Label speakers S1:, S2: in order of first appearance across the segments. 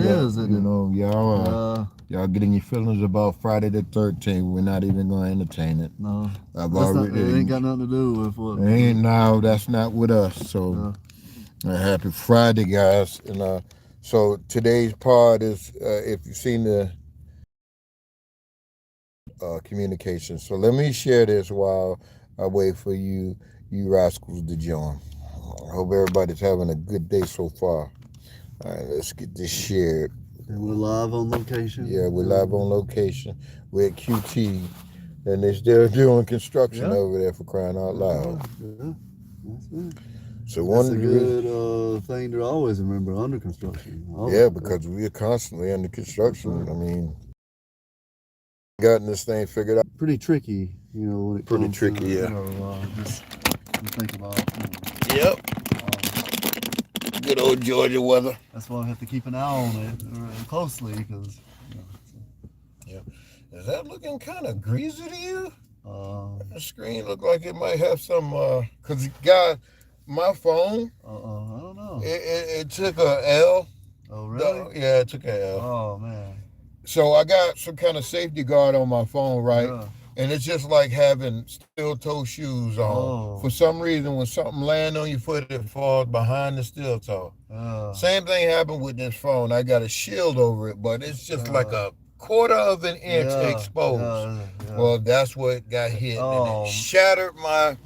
S1: is, isn't
S2: you
S1: it?
S2: know, y'all getting your feelings about Friday the 13th. We're not even going to entertain it.
S1: No,
S2: I've
S1: that's not. It ain't
S2: already.
S1: got nothing to do with what.
S2: Ain't now. That's not with us. So happy Friday, guys. And so today's part is if you've seen the communication. So let me share this while I wait for you rascals to join. I hope everybody's having a good day so far. All right, let's get this shared.
S1: And we're live on location.
S2: Yeah, we're live on location. We're at QT, and they're still doing construction over there for crying out loud.
S1: Yeah, that's it.
S2: So
S1: That's a good thing to always remember under construction.
S2: Yeah, because we are constantly under construction. I mean, gotten this thing figured out.
S1: Pretty tricky, when it
S2: Pretty
S1: comes
S2: tricky,
S1: to,
S2: yeah.
S1: just think about.
S2: Yep. Good old Georgia weather.
S1: That's why I have to keep an eye on it closely because.
S2: Yeah. Is that looking kind of greasy to you? The screen look like it might have some. Cause guys, my phone.
S1: I don't know.
S2: It took a L.
S1: Oh really?
S2: Yeah, it took a L.
S1: Oh man.
S2: So I got some kind of safety guard on my phone, right?
S1: Yeah.
S2: And it's just like having steel toe shoes on.
S1: Oh.
S2: For some reason, when something lands on your foot, it falls behind the steel toe. Same thing happened with this phone. I got a shield over it, but it's just like a quarter of an inch exposed. Well, that's what got hit. And it shattered my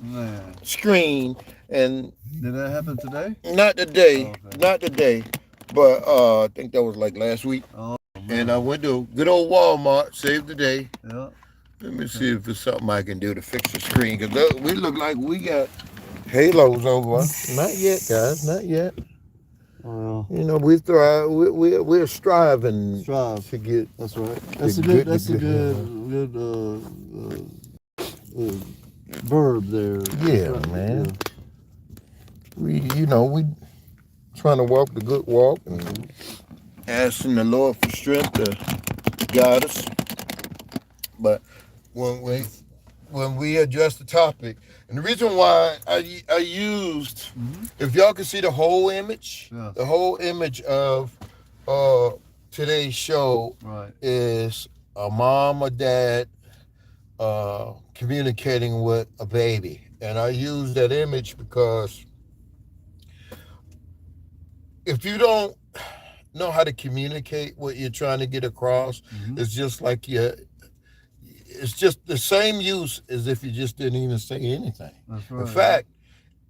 S2: screen. And
S1: did that happen today?
S2: Not today. Okay. Not today. But I think that was like last week. And I went to good old Walmart, saved the day.
S1: Yeah.
S2: Let me see if there's something I can do to fix the screen. Because we look like we got halos over us. Not yet, guys. Not yet.
S1: Well,
S2: we thrive. We're striving to get.
S1: That's right. That's a good verb there.
S2: Yeah, right, man. Yeah. We trying to walk the good walk and asking the Lord for strength to guide us. But when we address the topic, and the reason why I used, if y'all can see the whole image, the whole image of today's show is a mom or dad communicating with a baby. And I use that image because if you don't know how to communicate what you're trying to get across, it's just like it's just the same use as if you just didn't even say anything.
S1: That's right.
S2: In fact,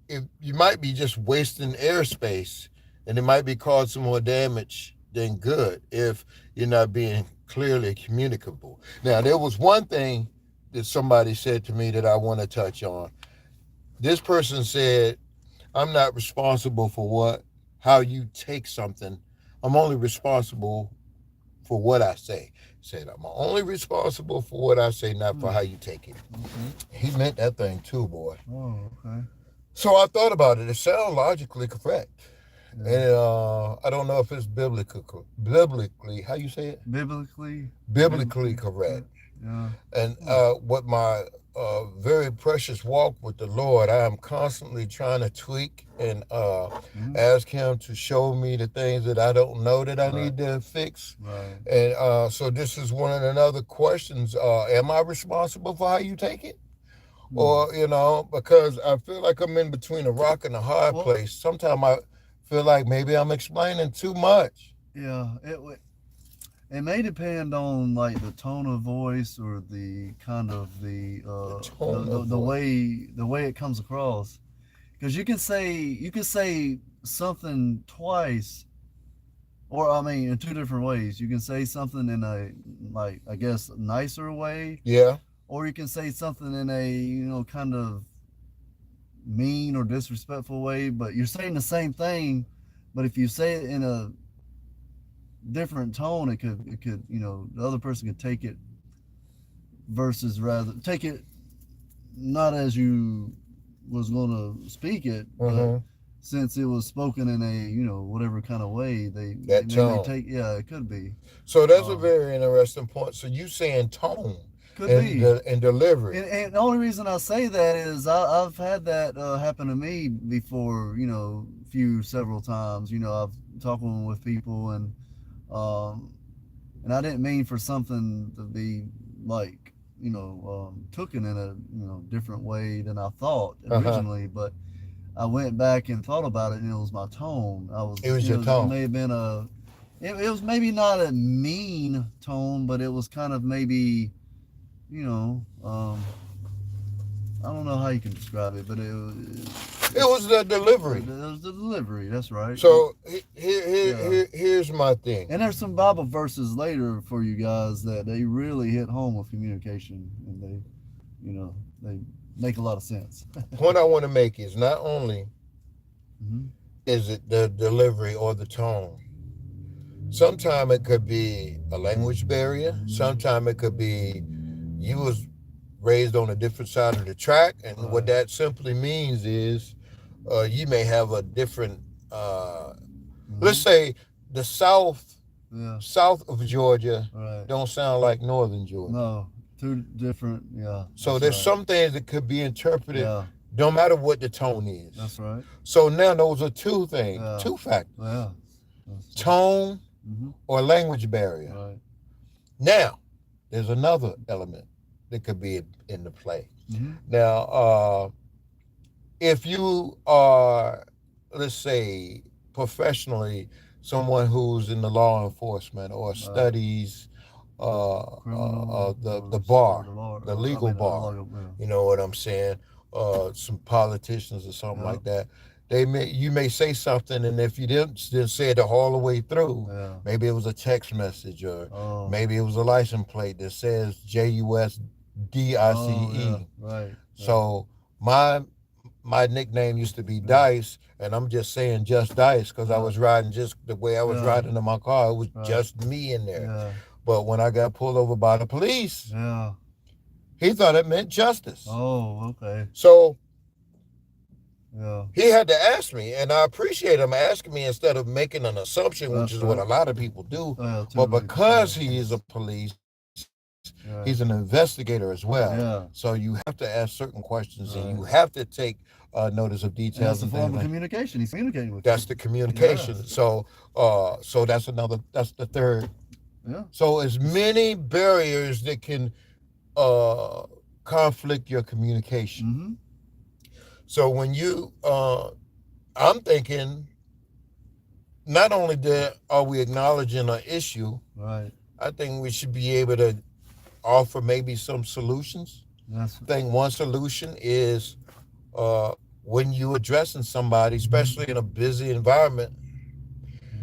S2: if you might be just wasting airspace, and it might be causing more damage than good if you're not being clearly communicable. Now, there was one thing that somebody said to me that I want to touch on. This person said, I'm not responsible for how you take something. I'm only responsible for what I say. Said, I'm only responsible for what I say, not for how you take it. He meant that thing too, boy.
S1: Oh, okay.
S2: So I thought about it. It sounds logically correct. Yeah. And I don't know if it's biblically, how you say it? Biblically correct.
S1: Yeah.
S2: And what my very precious walk with the Lord, I am constantly trying to tweak and ask him to show me the things that I don't know that I need to fix.
S1: Right.
S2: And so this is one of the other questions. Am I responsible for how you take it? Or, because I feel like I'm in between a rock and a hard place. Sometimes I feel like maybe I'm explaining too much.
S1: Yeah, it may depend on like the tone of voice or the kind of the way it comes across, because you can say something twice, or I mean in two different ways. You can say something in a, like, I guess, nicer way.
S2: Yeah.
S1: Or you can say something in a kind of mean or disrespectful way, but you're saying the same thing, but if you say it in a different tone, it could the other person could take it take it not as you was going to speak it, but since it was spoken in a whatever kind of way they
S2: tone.
S1: It could be.
S2: So that's a very interesting point. So you saying tone
S1: could be
S2: and delivery,
S1: and the only reason I say that is I've had that happen to me before, several times. I've talking with people, and And I didn't mean for something to be like, taken in a different way than I thought
S2: Uh-huh.
S1: originally. But I went back and thought about it, and it was my tone.
S2: It was your
S1: It
S2: tone.
S1: may have been it was maybe not a mean tone, but it was kind of maybe, you know, I don't know how you can describe it, but
S2: It was the delivery.
S1: it was the delivery. That's right.
S2: So
S1: Yeah.
S2: here's my thing.
S1: And there's some Bible verses later for you guys that they really hit home with communication, and they make a lot of sense.
S2: Point I want to make is not only
S1: Hmm.
S2: is it the delivery or the tone. Sometimes it could be a language barrier. Sometimes it could be you was raised on a different side of the track, and what
S1: Right.
S2: that simply means is you may have a different. Let's
S1: Hmm.
S2: say the
S1: Yeah.
S2: south of Georgia
S1: Right.
S2: don't sound like northern Georgia.
S1: No, two different. Yeah.
S2: So
S1: That's
S2: there's
S1: right.
S2: some things that could be interpreted
S1: Yeah.
S2: no matter what the tone is.
S1: That's right.
S2: So now those are two things,
S1: Yeah.
S2: two factors:
S1: Yeah. That's
S2: tone
S1: hmm.
S2: or language barrier.
S1: Right.
S2: Now, there's another element that could be in the play.
S1: Hmm.
S2: Now, if you are, let's say, professionally someone who's in the law enforcement or studies
S1: Criminal
S2: the
S1: or
S2: bar,
S1: the law.
S2: the legal bar,
S1: Yeah.
S2: you know what I'm saying? Some politicians or something
S1: Yeah.
S2: like that. You may say something, and if you didn't say it all the way through,
S1: Yeah.
S2: maybe it was a text message, or
S1: Oh.
S2: maybe it was a license plate that says JUSDICE.
S1: Oh. Yeah. Right. Yeah.
S2: So my nickname used to be Dice, and I'm just saying just Dice because I was riding just the way I was
S1: Yeah.
S2: riding in my car. It was
S1: Right.
S2: just me in there.
S1: Yeah.
S2: But when I got pulled over by the police,
S1: Yeah.
S2: he thought it meant justice.
S1: Oh. Okay.
S2: So
S1: Yeah.
S2: he had to ask me, and I appreciate him asking me instead of making an assumption, which
S1: That's
S2: is what a
S1: right.
S2: lot of people do.
S1: Yeah.
S2: But
S1: Too.
S2: because he is a police,
S1: Yeah.
S2: he's an investigator as well.
S1: Yeah.
S2: So you have to ask certain questions, and you
S1: Right.
S2: have to take notice of
S1: And
S2: details
S1: that's a
S2: and
S1: form
S2: things
S1: of
S2: like.
S1: communication. He's communicating with
S2: That's
S1: you.
S2: the communication.
S1: Yes.
S2: So that's the third.
S1: Yeah.
S2: So as many barriers that can conflict your communication.
S1: Mm-hmm.
S2: So when you I'm thinking not only that are we acknowledging an issue,
S1: Right.
S2: I think we should be able to offer maybe some solutions.
S1: That's
S2: I think one solution is when you addressing somebody, especially in a busy environment,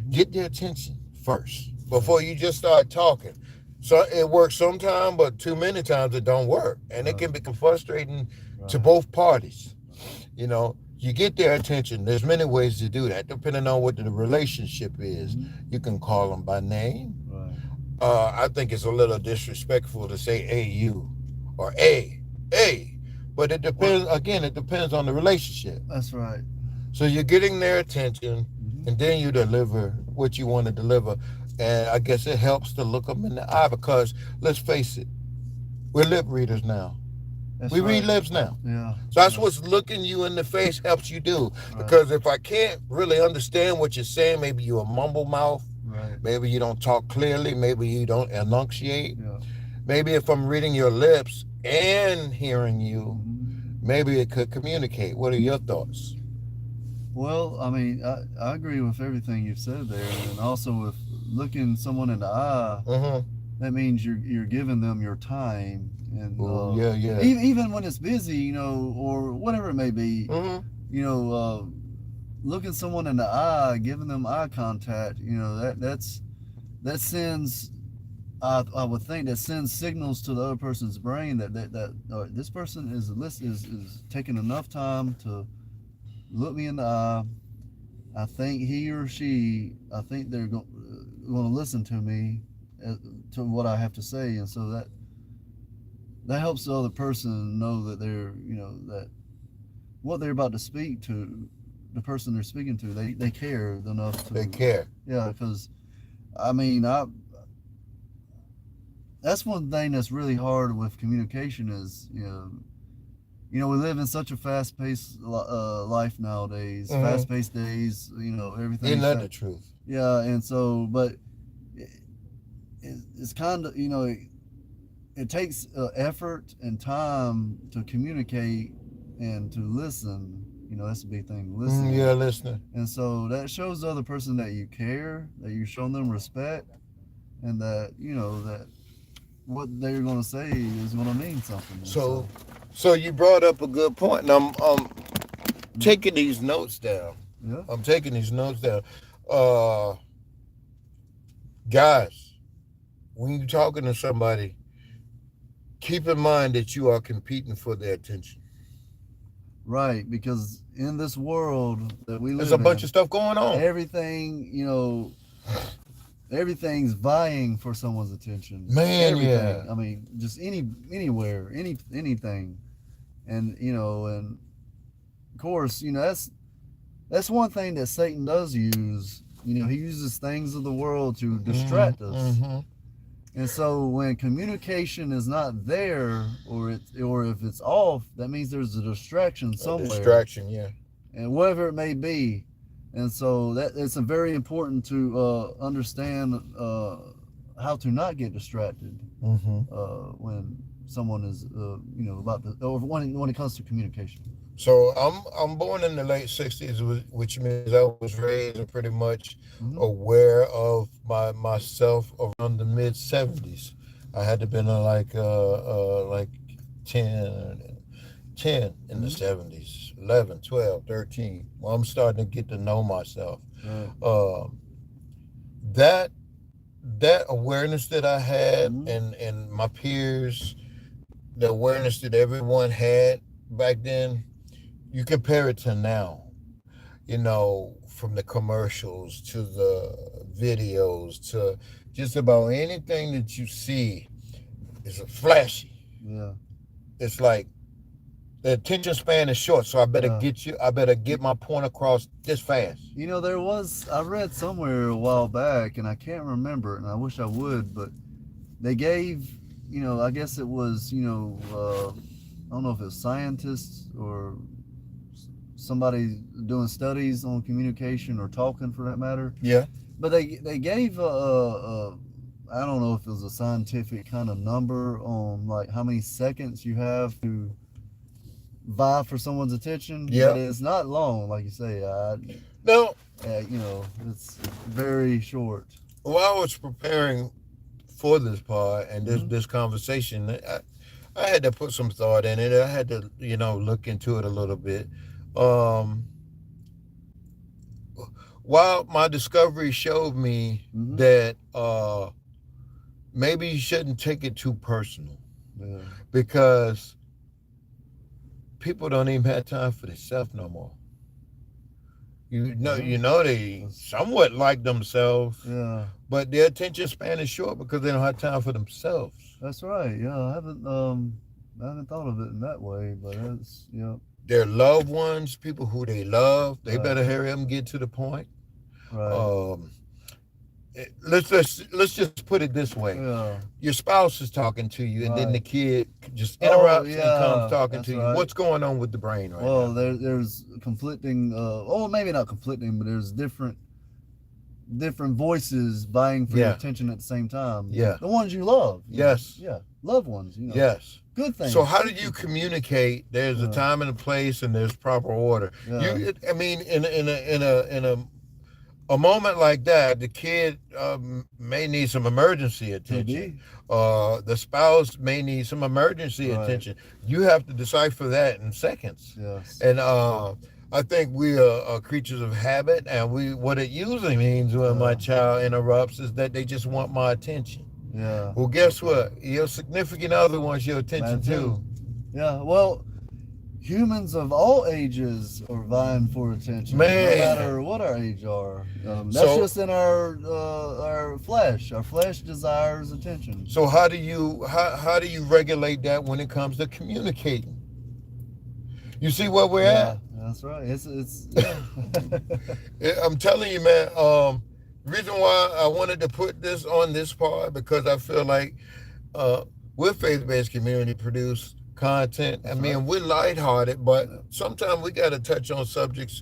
S2: get their attention first before you just start talking. So it works sometimes, but too many times it don't work, and it can become frustrating to both parties. You know, you get their attention. There's many ways to do that, depending on what the relationship is. You can call them by name.
S1: Right.
S2: I think it's a little disrespectful to say "Hey, you" or "Hey, hey," but it depends. Again, it depends on the relationship.
S1: That's right.
S2: So you're getting their attention, and then you deliver what you want to deliver. And I guess it helps to look them in the eye because, let's face it, we're lip readers now.
S1: That's
S2: We
S1: right.
S2: read lips now.
S1: Yeah.
S2: So that's what's looking you in the face helps you do.
S1: Right.
S2: Because if I can't really understand what you're saying, maybe you're a mumble mouth,
S1: Right.
S2: maybe you don't talk clearly, maybe you don't enunciate.
S1: Yeah.
S2: Maybe if I'm reading your lips and hearing you, maybe it could communicate. What are your thoughts?
S1: Well, I mean, I agree with everything you've said there, and also with looking someone in the eye.
S2: Mm-hmm.
S1: That means you're giving them your time, and
S2: Yeah.
S1: even when it's busy, or whatever it may be,
S2: Mm-hmm.
S1: looking someone in the eye, giving them eye contact, that sends. I would think that sends signals to the other person's brain that this person is taking enough time to look me in the eye. I think he or she, I think they're going to listen to me, to what I have to say, and so that helps the other person know that that what they're about to speak to, the person they're speaking to, they care enough to.
S2: They care.
S1: Yeah, because I mean, that's one thing that's really hard with communication is we live in such a fast-paced life nowadays, fast-paced days. Everything.
S2: Isn't that the truth?
S1: Yeah, and so, but it's kind of, it takes effort and time to communicate and to listen. That's a big thing, listening.
S2: Yeah, listening.
S1: And so that shows the other person that you care, that you're showing them respect, and that that what they're going to say is going to mean something.
S2: So you brought up a good point, and I'm taking these notes down.
S1: Yeah.
S2: I'm taking these notes down. Guys, when you're talking to somebody, keep in mind that you are competing for their attention.
S1: Right, because in this world that we live
S2: There's a bunch of stuff going on.
S1: Everything, everything's vying for someone's attention.
S2: Man,
S1: everything.
S2: yeah.
S1: I mean, just anywhere, anything. And and of course, that's one thing that Satan does use. He uses things of the world to distract us.
S2: Mm-hmm.
S1: And so when communication is not there, or if it's off, that means there's a distraction somewhere.
S2: Distraction, yeah.
S1: And whatever it may be. And so that it's very important to understand how to not get distracted when someone is about to, or when it comes to communication.
S2: So I'm born in the late '60s, which means I was raised pretty much aware of myself around the mid '70s. I had to been like 10 in the '70s, 11, 12, 13. Well, I'm starting to get to know myself.
S1: Right.
S2: That awareness that I had and my peers, the awareness that everyone had back then, you compare it to now, from the commercials to the videos to just about anything that you see is flashy.
S1: Yeah.
S2: It's like the attention span is short, so I better get my point across this fast.
S1: I read somewhere a while back, and I can't remember it, and I wish I would, but they gave, I guess it was, I don't know if it was scientists or somebody doing studies on communication or talking for that matter.
S2: Yeah.
S1: But they gave I don't know if it was a scientific kind of number on like how many seconds you have to vie for someone's attention.
S2: Yeah.
S1: But it's not long, like you say.
S2: No.
S1: It's very short.
S2: While I was preparing for this part and this conversation, I had to put some thought in it. I had to, look into it a little bit. While my discovery showed me that maybe you shouldn't take it too personal, because people don't even have time for themselves no more. They somewhat like themselves, but their attention span is short because they don't have time for themselves.
S1: That's right. Yeah, I haven't thought of it in that way, but it's
S2: Their loved ones, people who they love, they better hurry up and get to the point.
S1: Right.
S2: Let's just put it this way.
S1: Yeah.
S2: Your spouse is talking to you, and then the kid just interrupts and comes talking to you.
S1: Right.
S2: What's going on with the brain right now?
S1: Well, there's conflicting, maybe not conflicting, but there's different voices vying for your attention at the same time.
S2: Yeah.
S1: The ones you love.
S2: Yes.
S1: Yeah. Loved ones.
S2: Yes.
S1: Good things.
S2: So how do you communicate? There's a time and a place, and there's proper order.
S1: Yeah.
S2: In a moment like that, the kid may need some emergency attention. The spouse may need some emergency attention. You have to decipher that in seconds.
S1: Yes.
S2: And I think we are creatures of habit, and what it usually means when my child interrupts is that they just want my attention.
S1: Yeah.
S2: Well, guess what? Your significant other wants your attention too.
S1: Yeah. Well, humans of all ages are vying for attention,
S2: Man.
S1: no matter what our age are. That's just in our flesh. Our flesh desires attention.
S2: So how do you regulate that when it comes to communicating? You see where we're at?
S1: That's right. It's
S2: I'm telling you, man. Reason why I wanted to put this on this part, because I feel like we're faith-based community produce content. We're lighthearted, but sometimes we got to touch on subjects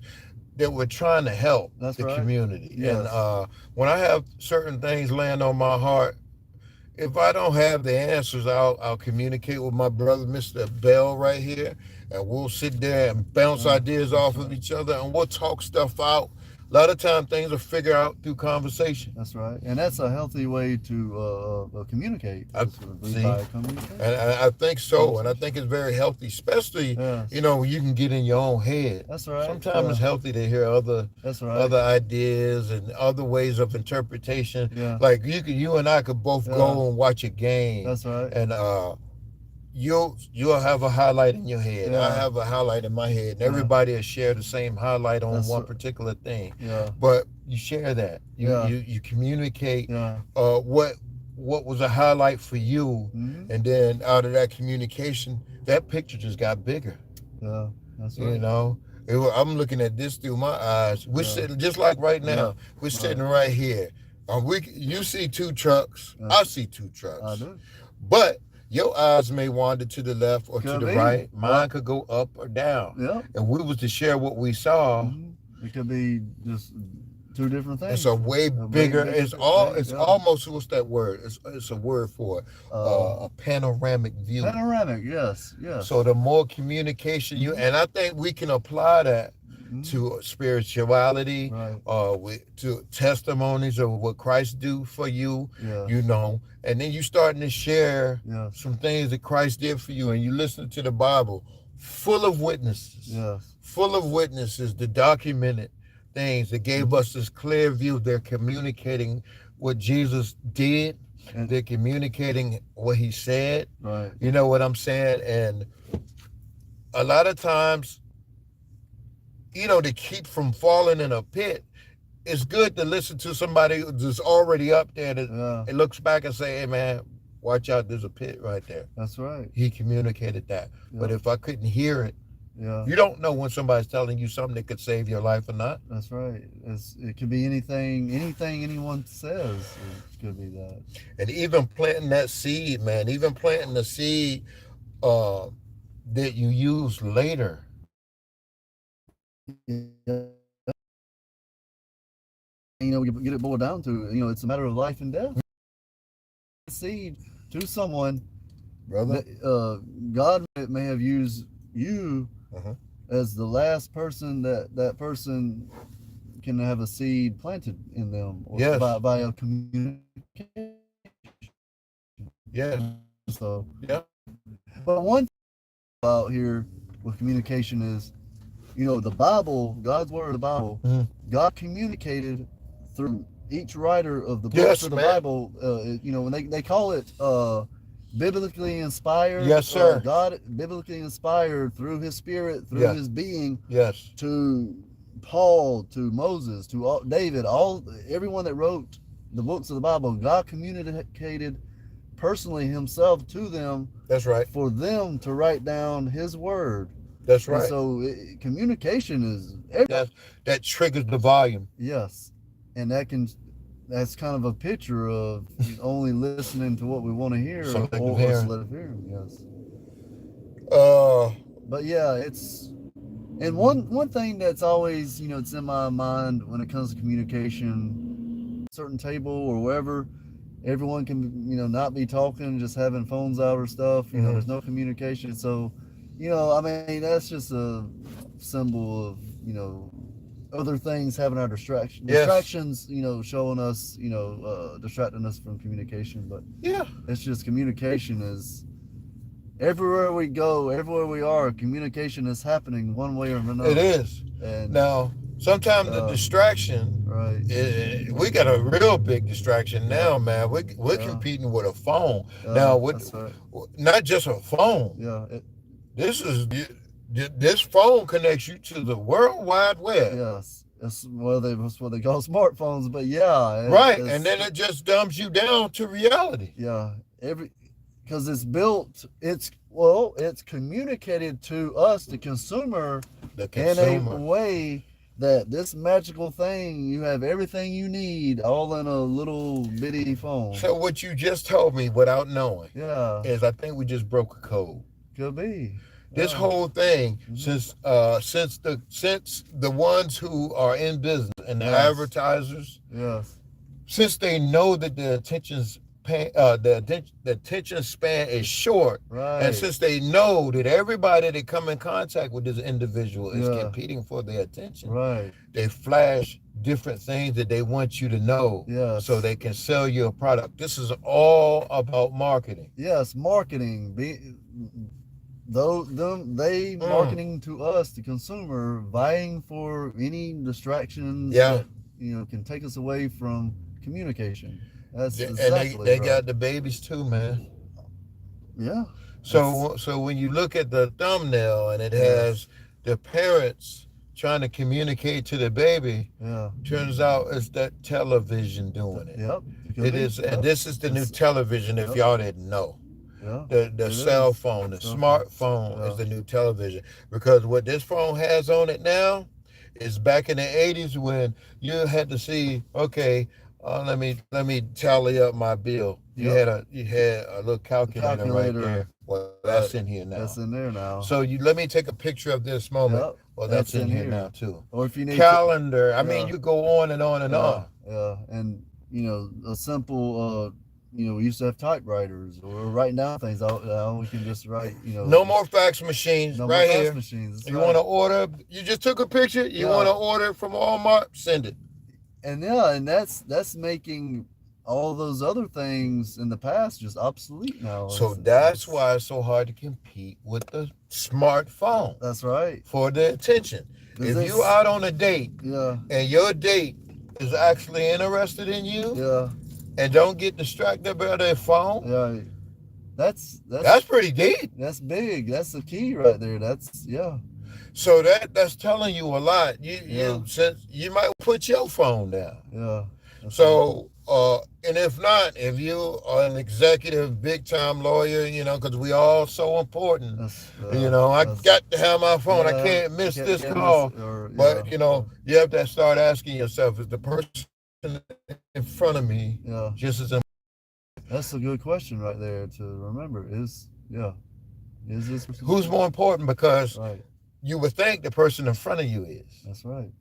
S2: that we're trying to help the community.
S1: Yes.
S2: And when I have certain things land on my heart, if I don't have the answers, I'll communicate with my brother, Mr. Bell, right here, and we'll sit there and bounce ideas off of each other, and we'll talk stuff out. A lot of time things are figured out through conversation.
S1: That's right, and that's a healthy way to communicate.
S2: I see,
S1: By communication.
S2: and I think so, and I think it's very healthy, especially
S1: Yes.
S2: when you can get in your own head.
S1: That's right.
S2: Sometimes it's healthy to hear other
S1: That's right.
S2: other ideas and other ways of interpretation.
S1: Yeah.
S2: Like you and I could both go and watch a game,
S1: That's right.
S2: and you'll have a highlight in your head.
S1: Yeah.
S2: I have a highlight in my head, and everybody will share the same highlight on one particular thing.
S1: Yeah.
S2: But you share that. You communicate.
S1: Yeah.
S2: What was a highlight for you, and then out of that communication, that picture just got bigger.
S1: Yeah. That's right.
S2: I'm looking at this through my eyes. We're sitting just like right now. We're sitting right here. You see two trucks. I see two trucks.
S1: I do.
S2: But your eyes may wander to the left or
S1: Could
S2: to the
S1: be.
S2: right. Mine could go up or down.
S1: Yeah.
S2: And we was to share what we saw.
S1: It could be just two different things.
S2: It's a way bigger. It's almost, what's that word? It's a word for it. A panoramic view.
S1: Panoramic, yes.
S2: So the more communication and I think we can apply that to spirituality, to testimonies of what Christ do for you, and then you starting to share some things that Christ did for you, and you listen to the Bible, full of witnesses, that documented things that gave us this clear view. They're communicating what Jesus did, and they're communicating what he said.
S1: Right.
S2: You know what I'm saying? And a lot of times, to keep from falling in a pit, it's good to listen to somebody who's already up there that looks back and say, hey man, watch out, there's a pit right there.
S1: That's right.
S2: He communicated that. But if I couldn't hear it,
S1: Yeah.
S2: You don't know when somebody's telling you something that could save your life or not.
S1: That's right. It could be anything anyone says. It could be that.
S2: And even planting that seed, man, even planting the seed that you use later.
S1: Yeah. You get it boiled down to, it's a matter of life and death. Seed to someone,
S2: Brother.
S1: God may have used you as the last person that person can have a seed planted in them, or by a communication.
S2: Yes.
S1: So
S2: Yeah.
S1: but one thing about here with communication is, the Bible, God's word, the Bible, God communicated through each writer of the books of the Bible. When they call it biblically inspired.
S2: Yes, sir.
S1: God biblically inspired through his spirit, through his being.
S2: Yes.
S1: To Paul, to Moses, to David, everyone that wrote the books of the Bible, God communicated personally himself to them.
S2: That's right.
S1: For them to write down his word.
S2: That's right.
S1: And so communication is
S2: that triggers the volume.
S1: Yes. And that's kind of a picture of only listening to what we want to hear or selective hearing. Yes. But yeah, and one thing that's always, it's in my mind when it comes to communication, certain table or wherever, everyone can, not be talking, just having phones out or stuff, there's no communication. So, that's just a symbol of, other things having our distractions, showing us, distracting us from communication. But it's just communication is everywhere we go, everywhere we are, communication is happening one way or another.
S2: It is. And now, sometimes the distraction, we got a real big distraction now, man. We're competing with a phone. Now, not just a phone.
S1: Yeah.
S2: This phone connects you to the World Wide Web.
S1: Yes. That's what they call smartphones, but yeah.
S2: Right. And then it just dumbs you down to reality.
S1: Yeah. Because it's communicated to us, the consumer, in a way that this magical thing, you have everything you need all in a little bitty phone.
S2: So what you just told me without knowing is I think we just broke a code.
S1: Could be.
S2: This whole thing, since the ones who are in business and the advertisers, since they know that the attention's the attention span is short, and
S1: Right.
S2: since they know that everybody that come in contact with this individual is
S1: Yeah.
S2: competing for their attention,
S1: Right.
S2: they flash different things that they want you to know
S1: Yes.
S2: so they can sell you a product. This is all about marketing.
S1: Yes, marketing. They marketing to us, the consumer, vying for any distractions
S2: Yeah.
S1: that can take us away from communication. That's
S2: And
S1: exactly
S2: they
S1: right.
S2: got the babies too, man.
S1: Yeah.
S2: So when you look at the thumbnail and it has the parents trying to communicate to the baby,
S1: Yeah.
S2: turns out it's that television doing it.
S1: Yep.
S2: It is, and this is the new television. If y'all didn't know,
S1: Yeah.
S2: the cell phone, the smartphone is the new television, because what this phone has on it now is back in the 80s when you had to see, okay, let me tally up my bill. You had a little calculator right there. Well, that's in here now.
S1: That's in there now.
S2: So let me take a picture of this moment.
S1: Yep.
S2: Well, that's in here now too.
S1: Or if you need
S2: calendar, I mean, you go on and on and on.
S1: Yeah, and a simple we used to have typewriters or writing down things. Now we can just write.
S2: No more fax machines.
S1: No
S2: right
S1: more
S2: here.
S1: Fax machines.
S2: You want to order? You just took a picture. You want to order from Walmart? Send it.
S1: And and that's making all those other things in the past just obsolete now.
S2: So that's why it's so hard to compete with the smartphone.
S1: That's right.
S2: For the attention. If you out on a date, and your date is actually interested in you, and don't get distracted by their phone, that's pretty deep.
S1: That's big. That's the key right there.
S2: So that's telling you a lot. You might put your phone down.
S1: Yeah.
S2: So and if not, if you are an executive, big time lawyer, because we all so important. I got to have my phone. I can't miss this call. But you have to start asking yourself: is the person in front of me just as important?
S1: That's a good question right there to remember. Is this person
S2: who's more important? Because you would think the person in front of you is.
S1: That's right.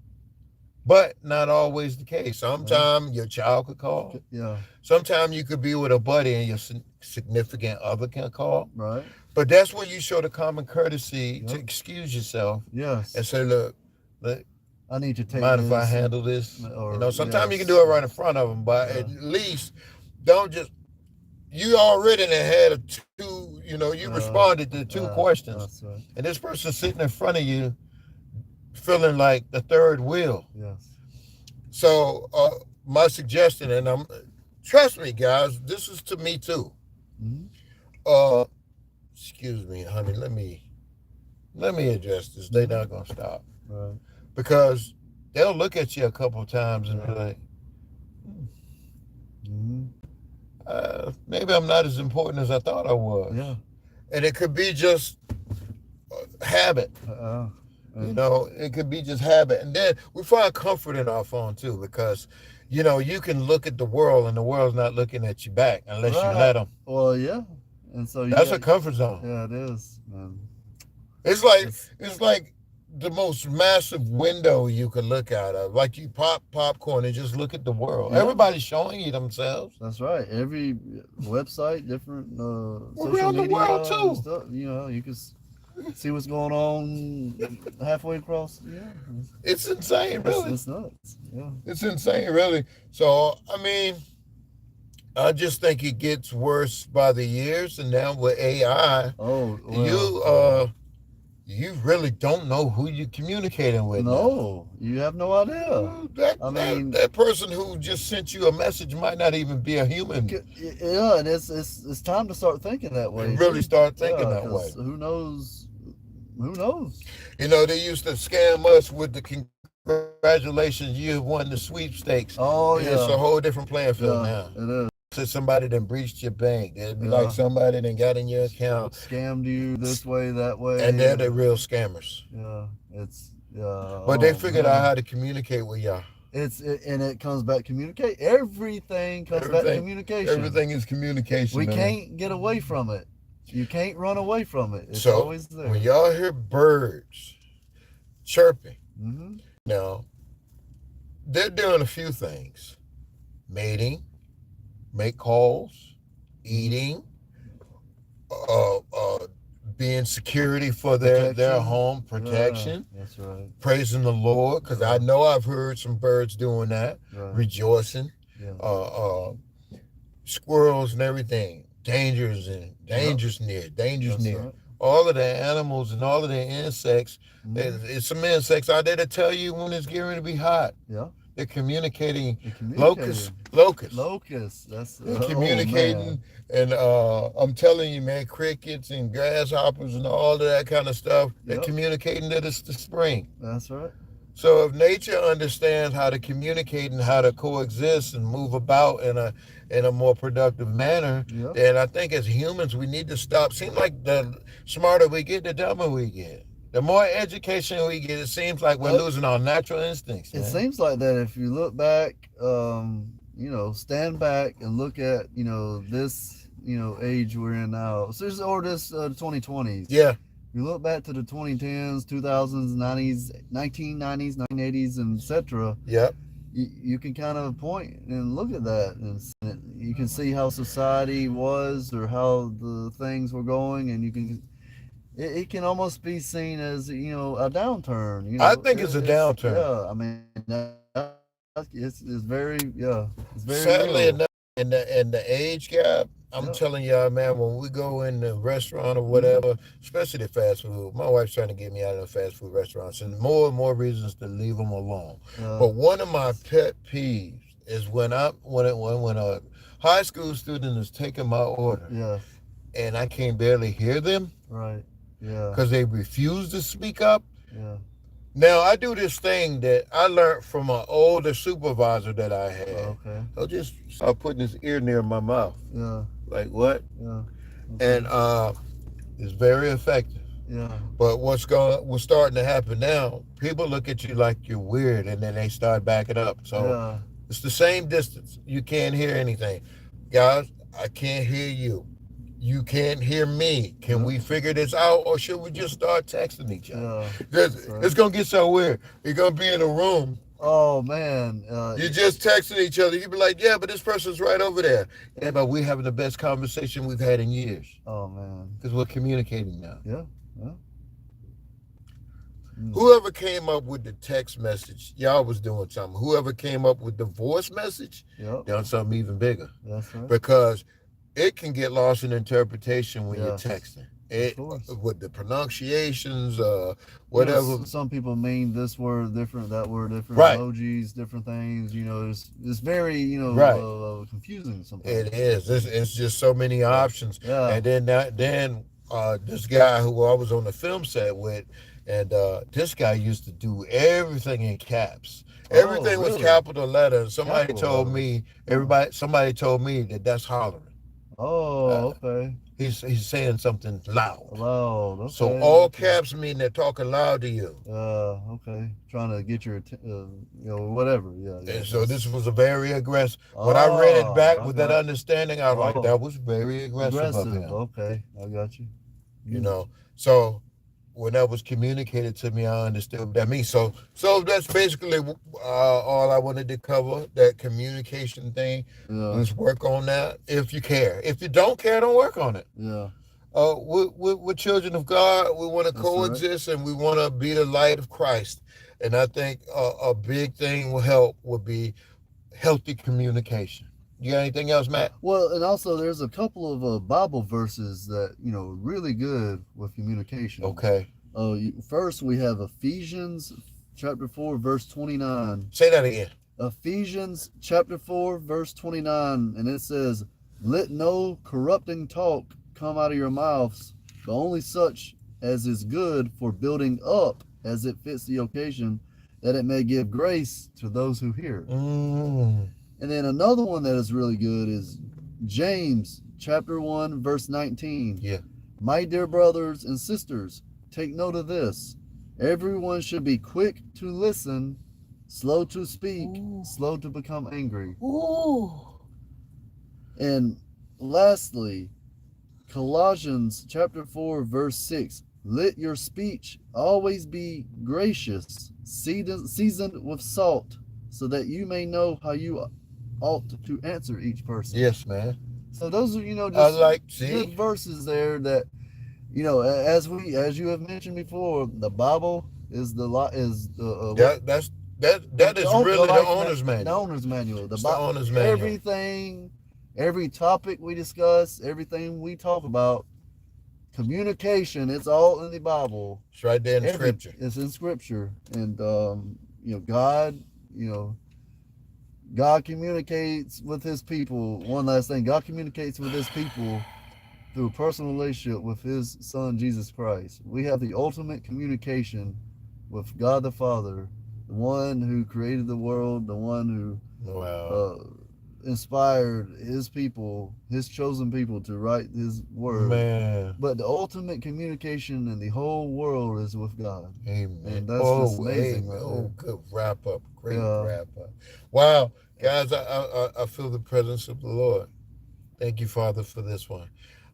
S2: But not always the case. Sometimes your child could call.
S1: Yeah.
S2: Sometimes you could be with a buddy and your significant other can call.
S1: Right.
S2: But that's when you show the common courtesy to excuse yourself.
S1: Yes.
S2: And say, look,
S1: I need to take
S2: mind if I handle this? Sometimes you can do it right in front of them, but at least don't just. You already had two. You responded to two questions,
S1: right.
S2: And this person sitting in front of you, feeling like the third wheel.
S1: Yes.
S2: So my suggestion, and trust me, guys, this is to me too.
S1: Mm-hmm.
S2: Excuse me, honey. Let me address this. They're not gonna stop,
S1: right?
S2: Because they'll look at you a couple of times and be like, maybe I'm not as important as I thought I was.
S1: Yeah.
S2: And it could be just habit. It could be just habit. And then we find comfort in our phone too, because, you can look at the world and the world's not looking at you back unless you let them.
S1: Well, yeah. And so
S2: that's a comfort zone.
S1: Yeah, it is.
S2: It's like the most massive window you could look out of. Like you pop popcorn and just look at the world. Yeah. Everybody's showing you themselves.
S1: That's right. Every website, different social
S2: around the
S1: media
S2: world too.
S1: Stuff, you can see what's going on halfway across. Yeah.
S2: It's insane, really.
S1: It's nuts. Yeah.
S2: It's insane, really. So, I just think it gets worse by the years, and now with AI, you really don't know who you're communicating with.
S1: No, you have no idea.
S2: That person who just sent you a message might not even be a human.
S1: Yeah, and it's time to start thinking that way.
S2: Really start thinking that way.
S1: Who knows? Who knows?
S2: They used to scam us with the congratulations, you have won the sweepstakes.
S1: Oh, yeah.
S2: It's a whole different playing field now.
S1: It is.
S2: So somebody that breached your bank. It'd be like somebody that got in your account.
S1: Scammed you this way, that way.
S2: And they're the real scammers.
S1: Yeah.
S2: But they figured out how to communicate with y'all.
S1: It comes back communicate. Everything comes back to communication.
S2: Everything is communication.
S1: We can't get away from it. You can't run away from it. It's always there.
S2: When y'all hear birds chirping, now they're doing a few things: mating, make calls, eating, uh, uh, being security for their
S1: Protection.
S2: home,
S1: Yeah,
S2: protection,
S1: that's right.
S2: praising the Lord, because I
S1: Yeah,
S2: know I've heard some birds doing that,
S1: right.
S2: rejoicing,
S1: Yeah.
S2: squirrels and everything,
S1: Yep.
S2: dangers
S1: That's
S2: near.
S1: right.
S2: All of the animals and all of the insects, it's some insects out there that tell you when it's getting ready to be hot.
S1: Yeah.
S2: They're communicating.
S1: They're
S2: Locusts,
S1: communicating.
S2: locusts.
S1: Locust. That's
S2: They're
S1: oh man.
S2: communicating, and I'm telling you, man, crickets and grasshoppers and all of that kind of stuff. They're
S1: Yep.
S2: communicating that it's the spring.
S1: That's right.
S2: So if nature understands how to communicate and how to coexist and move about in a more productive manner,
S1: Yep.
S2: then I think as humans we need to stop. Seems like the smarter we get, the dumber we get. The more education we get, it seems like we're losing our natural instincts.
S1: It
S2: Man.
S1: seems like that if you look back, stand back and look at, this, age we're in now. So this or this 2020s.
S2: Yeah.
S1: You look back to the 2010s, 2000s, 90s, 1990s, 1980s, and etc.
S2: Yep.
S1: You can kind of point and look at that, and you can see how society was or how the things were going, and you can. It can almost be seen as a downturn.
S2: I think it's a downturn.
S1: Yeah, I mean it's very it's very
S2: Sadly
S1: real.
S2: enough, in the age gap, I'm telling y'all, man, when we go in the restaurant or whatever, especially the fast food, my wife's trying to get me out of the fast food restaurants, and more reasons to leave them alone. But one of my pet peeves is when a high school student is taking my order, and I can barely hear them,
S1: right? Yeah,
S2: because they refuse to speak up.
S1: Yeah.
S2: Now, I do this thing that I learned from an older supervisor that I had.
S1: Okay.
S2: He'll just start putting his ear near my mouth.
S1: Yeah.
S2: Like, what?
S1: Yeah. Okay.
S2: And it's very effective.
S1: Yeah.
S2: But what's starting to happen now, people look at you like you're weird, and then they start backing up. So it's the same distance. You can't hear anything. Guys, I can't hear you. You can't hear me. Can we figure this out, or should we just start texting each other? It's gonna get so weird. You're gonna be in a room.
S1: Oh man.
S2: You're just texting each other. You be like, yeah, but this person's right over there. Yeah, but we're having the best conversation we've had in years.
S1: Oh man.
S2: Because we're communicating now.
S1: Yeah.
S2: Whoever came up with the text message, y'all was doing something. Whoever came up with the voice message, done something even bigger.
S1: That's right.
S2: Because it can get lost in interpretation when you're texting. With the pronunciations, whatever.
S1: Some people mean this word different, that word different,
S2: right.
S1: Emojis, different things. It's very confusing sometimes.
S2: It is. It's just so many options.
S1: Yeah.
S2: And then this guy who I was on the film set with, and this guy used to do everything in caps. Everything was capital letter. Somebody told me that that's hollering.
S1: Oh, okay.
S2: He's saying something loud.
S1: Loud. Okay.
S2: So all caps mean they're talking loud to you.
S1: Okay. Trying to get your, whatever. Yeah.
S2: And so this was a very aggressive. When I read it back with that understanding, I was like, that was very aggressive of him.
S1: Okay, I got you.
S2: So when that was communicated to me, I understood what that means. So that's basically all I wanted to cover, that communication thing. Let's work on that if you care. If you don't care, don't work on it.
S1: Yeah.
S2: We're children of God. We want to coexist, and we want to be the light of Christ. And I think a big thing would be healthy communication. You got anything else, Matt?
S1: Well, and also there's a couple of Bible verses that really good with communication.
S2: Okay.
S1: First we have Ephesians chapter 4 verse 29.
S2: Say that again.
S1: Ephesians chapter 4 verse 29, and it says, "Let no corrupting talk come out of your mouths, but only such as is good for building up as it fits the occasion, that it may give grace to those who hear." And then another one that is really good is James chapter 1 verse 19.
S2: Yeah.
S1: "My dear brothers and sisters, take note of this. Everyone should be quick to listen, slow to speak, slow to become angry." And lastly, Colossians chapter 4 verse 6. "Let your speech always be gracious, seasoned with salt, so that you may know how you ought to answer each person.
S2: Yes, man.
S1: So those are,
S2: I
S1: just
S2: like,
S1: good
S2: see,
S1: verses there that, as you have mentioned before, the Bible is
S2: that is
S1: the
S2: really the
S1: life
S2: owner's
S1: the
S2: manual.
S1: owner's manual.
S2: It's the owner's manual.
S1: Every topic we discuss, everything we talk about, communication, it's all in the Bible.
S2: It's right there in Scripture.
S1: It's in Scripture, and God, you know, God communicates with His people. One last thing, God communicates with His people through a personal relationship with His Son Jesus Christ. We have the ultimate communication with God the Father, the one who created the world, the one who
S2: Wow.
S1: inspired His people, His chosen people, to write His word.
S2: Man.
S1: But the ultimate communication in the whole world is with God.
S2: Amen.
S1: And that's just amazing.
S2: Amen.
S1: Right
S2: Oh, good wrap up. Great
S1: Yeah.
S2: wrap up. Wow. Guys, I feel the presence of the Lord. Thank you, Father, for this one.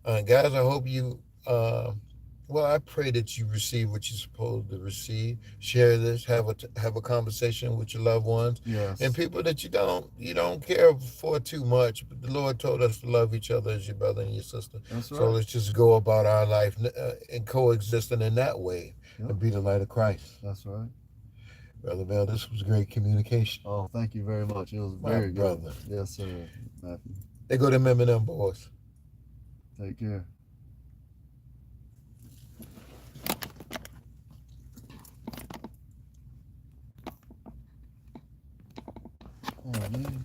S2: Guys, I hope you, I pray that you receive what you're supposed to receive. Share this, have a conversation with your loved ones.
S1: Yes.
S2: And people that you don't care for too much. But the Lord told us to love each other as your brother and your sister.
S1: That's right.
S2: So let's just go about our life and coexisting in that way.
S1: Yep.
S2: And be the light of Christ.
S1: That's right.
S2: Brother Bell, this was great communication.
S1: Oh, thank you very much. It was
S2: My
S1: very
S2: brother.
S1: good. Yes, sir, Matthew.
S2: They go to Dem M&M Bois.
S1: Take care. Oh, man.